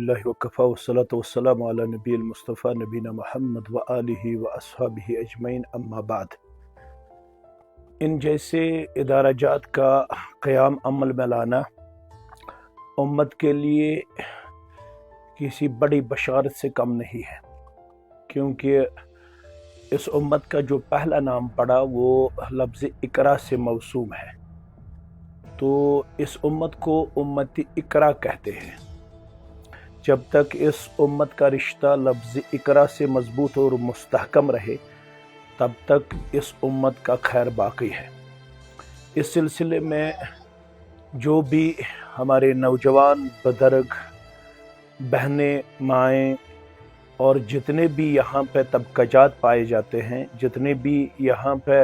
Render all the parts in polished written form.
अल्हम्दुलिल्लाहि वकफ़ा वस्सलातु वस्सलामु अला नबील मुस्तफ़ा नबीना मुहम्मद व आलिहि व अस्हाबिहि अजमईन अम्मा बाद। इन जैसे इदाराजात का क़याम अमल में लाना उम्मत के लिए किसी बड़ी बशारत से कम नहीं है, क्योंकि इस उम्मत का जो पहला नाम पड़ा वो लफ्ज़ इकरा से मौसूम है। तो इस उम्मत को उम्मती इकरा कहते हैं। जब तक इस उम्मत का रिश्ता लफ्ज़ इकरा से मजबूत और मुस्तहकम रहे तब तक इस उम्मत का खैर बाकी है। इस सिलसिले में जो भी हमारे नौजवान बुज़ुर्ग बहनें माएँ और जितने भी यहाँ पे तबक़ात पाए जाते हैं, जितने भी यहाँ पे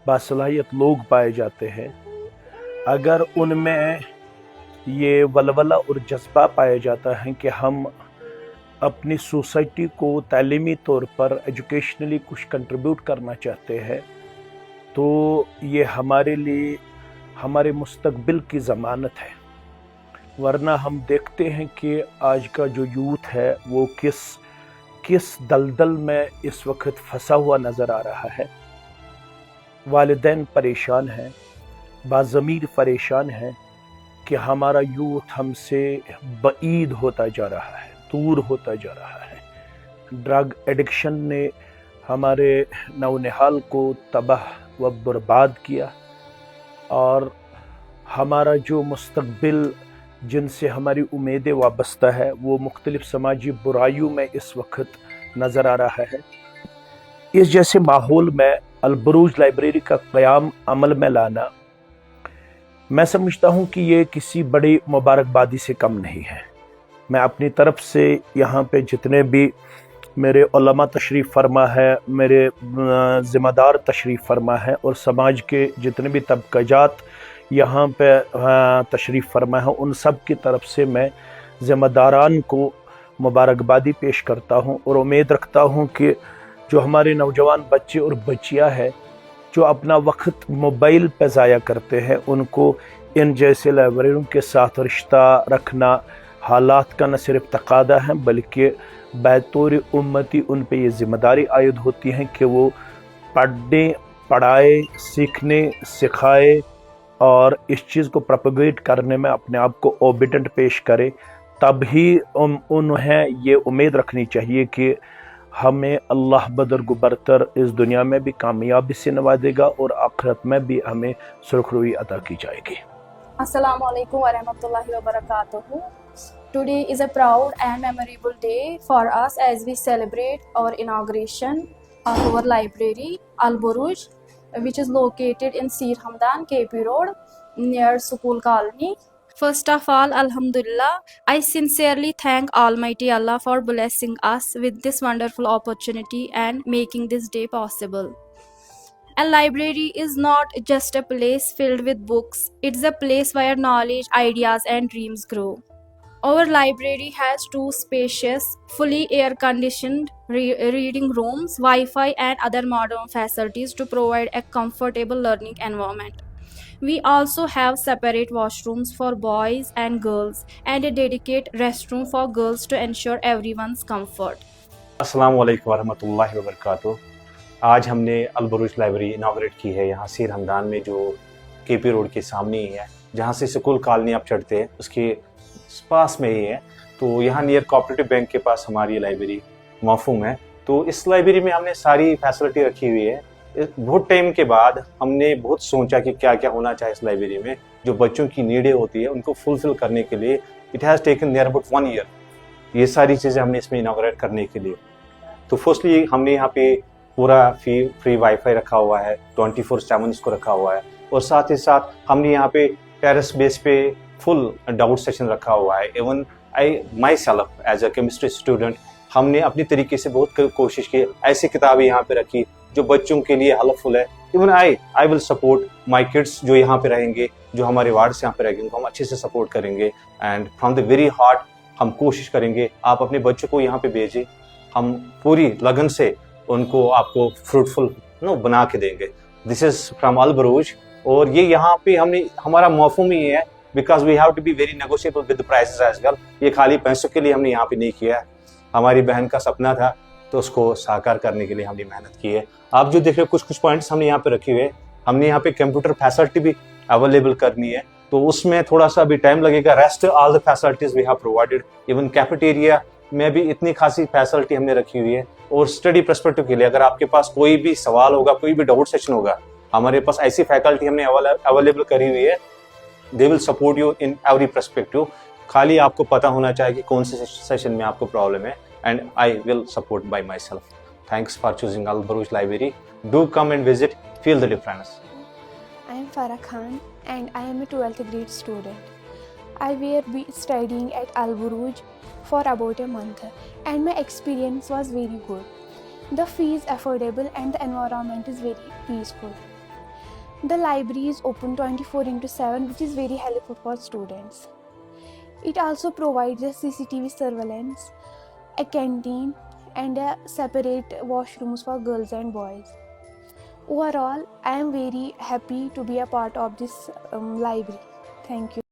बासलाहियत लोग पाए जाते हैं, अगर उनमें ये वलवला और जज्बा पाया जाता है कि हम अपनी सोसाइटी को तालीमी तौर पर एजुकेशनली कुछ कंट्रीब्यूट करना चाहते हैं, तो ये हमारे लिए हमारे मुस्तकबिल की ज़मानत है। वरना हम देखते हैं कि आज का जो यूथ है वो किस दलदल में इस वक्त फंसा हुआ नज़र आ रहा है। वालिदैन परेशान हैं, बाज़मीर परेशान हैं कि हमारा यूथ हमसे बईद होता जा रहा है, दूर होता जा रहा है। ड्रग एडिक्शन ने हमारे नौनिहाल को तबाह व बर्बाद किया और हमारा जो मुस्तकबिल जिनसे हमारी उम्मीदें वाबस्ता है वो मुख्तलिफ समाजी बुराइयों में इस वक्त नज़र आ रहा है। इस जैसे माहौल में अलबरूज लाइब्रेरी का क़याम अमल में लाना मैं समझता हूँ कि ये किसी बड़ी मुबारकबादी से कम नहीं है। मैं अपनी तरफ से यहाँ पे जितने भी मेरे उलमा तशरीफ़ फरमा है, मेरे ज़िम्मेदार तशरीफ़ फरमा है और समाज के जितने भी तबक़ात यहाँ पे तशरीफ़ फरमा है, उन सब की तरफ से मैं ज़िम्मेदारान को मुबारकबादी पेश करता हूँ और उम्मीद रखता हूँ कि जो हमारे नौजवान बच्चे और बच्चियाँ हैं जो अपना वक्त मोबाइल पे ज़ाया करते हैं, उनको इन जैसे लाइब्रेरियों के साथ रिश्ता रखना हालात का न सिर्फ तकादा है बल्कि बैतौर उम्मती उन पे ये ज़िम्मेदारी आयद होती है कि वो पढ़ने पढ़ाए सीखने सिखाए और इस चीज़ को प्रोपेगेट करने में अपने आप को ओबिडेंट पेश करे। तब ही उन्हें ये उम्मीद रखनी चाहिए कि हमें अल्लाह बदरगु बरतर इस दुनिया में भी कामयाबी से नवाजेगा और आखिरत में भी हमें सुरखरुई अता की जाएगी। Assalamu alaikum wa rahmatullahi wa barakatuhu. Today is a proud and memorable day for us as we celebrate our inauguration of our library Al Buruj, which is located in Sir Hamdan KP Road near Sukul Colony. First of all, Alhamdulillah, I sincerely thank Almighty Allah for blessing us with this wonderful opportunity and making this day possible. A library is not just a place filled with books, it's a place where knowledge, ideas, and dreams grow. Our library has two spacious, fully air-conditioned reading rooms, Wi-Fi, and other modern facilities to provide a comfortable learning environment. We also have separate washrooms for boys and girls and a dedicated restroom for girls to ensure everyone's comfort. अस्सलामु अलैकुम वरहमतुल्लाहि वबरकातुहू। आज हमने अल बुरुज library inaugurate की है यहाँ सिर हमदान में, जो केपी रोड के सामने ही है, जहाँ से स्कूल कॉलोनी आप चढ़ते हैं उसके पास में ही है। तो यहाँ नियर कोऑपरेटिव बैंक के पास हमारी ये लाइब्रेरी मौजूद है। तो इस लाइब्रेरी में हमने सारी फैसिलिटी रखी हुई है। बहुत टाइम के बाद हमने बहुत सोचा कि क्या क्या होना चाहिए इस लाइब्रेरी में, जो बच्चों की नीडें होती है उनको फुलफिल करने के लिए। It has taken near about 1 year ये सारी चीज़ें हमने इसमें इनाग्रेट करने के लिए। तो फर्स्टली हमने यहाँ पे पूरा फ्री वाईफाई रखा हुआ है, 24/7 इसको रखा हुआ है, और साथ ही साथ हमने यहाँ पे टेरेस बेस पे फुल डाउट सेशन रखा हुआ है। Even I myself as a chemistry student हमने अपनी तरीके से बहुत कोशिश की, ऐसी किताबें यहाँ पे रखी जो बच्चों के लिए हेल्पफुल है। Even I will support my kids जो यहाँ पे रहेंगे, जो हमारे वार्ड से यहाँ पे रहेंगे, उनको हम अच्छे से सपोर्ट करेंगे and from the very heart हम कोशिश करेंगे आप अपने बच्चों को यहाँ पे भेजें। हम पूरी लगन से उनको आपको फ्रूटफुल बना के देंगे। दिस इज़ फ्रॉम अल बुरुज। और ये यहाँ पे हमने हमारा मौफूम ही है because we have to be very negotiable with the prices as well. یہ خالی پیسوں کے لیے ہم نے یہاں پہ نہیں کیا ہے, ہماری بہن کا سپنا تھا تو اس کو ساکار کرنے کے لیے ہم نے محنت کی ہے. آپ جو دیکھ رہے ہو کچھ پوائنٹس ہم نے یہاں پہ رکھے ہوئے, ہم نے یہاں پہ کمپیوٹر فیسلٹی بھی اویلیبل کرنی ہے, تو اس میں تھوڑا سا بھی ٹائم لگے گا. Rest all the facilities we have provided, even cafeteria میں بھی اتنی خاصی فیسلٹی ہم نے رکھی ہوئی ہے. اور اسٹڈی پرسپیکٹو کے لیے اگر آپ کے پاس کوئی بھی سوال ہوگا, کوئی بھی ڈاؤٹ سیشن ہوگا, ہمارے پاس ایسی فیکلٹی ہم نے اویلیبل کری ہوئی ہے. They will support you in every perspective. خالی آپ کو پتہ ہونا چاہیے کہ کون سے سیشن میں آپ کو پرابلم ہے, and I will support by myself. Thanks for choosing Al Burooj library. Do come and visit, feel the difference. I am Farah Khan and I am a 12th grade student. I were studying at Al Buruj for about a month and my experience was very good. The fee is affordable and the environment is very peaceful. The library is open 24/7 which is very helpful for students. It also provides a CCTV surveillance, a canteen and a separate washrooms for girls and boys. Overall, I am very happy to be a part of this library. Thank you.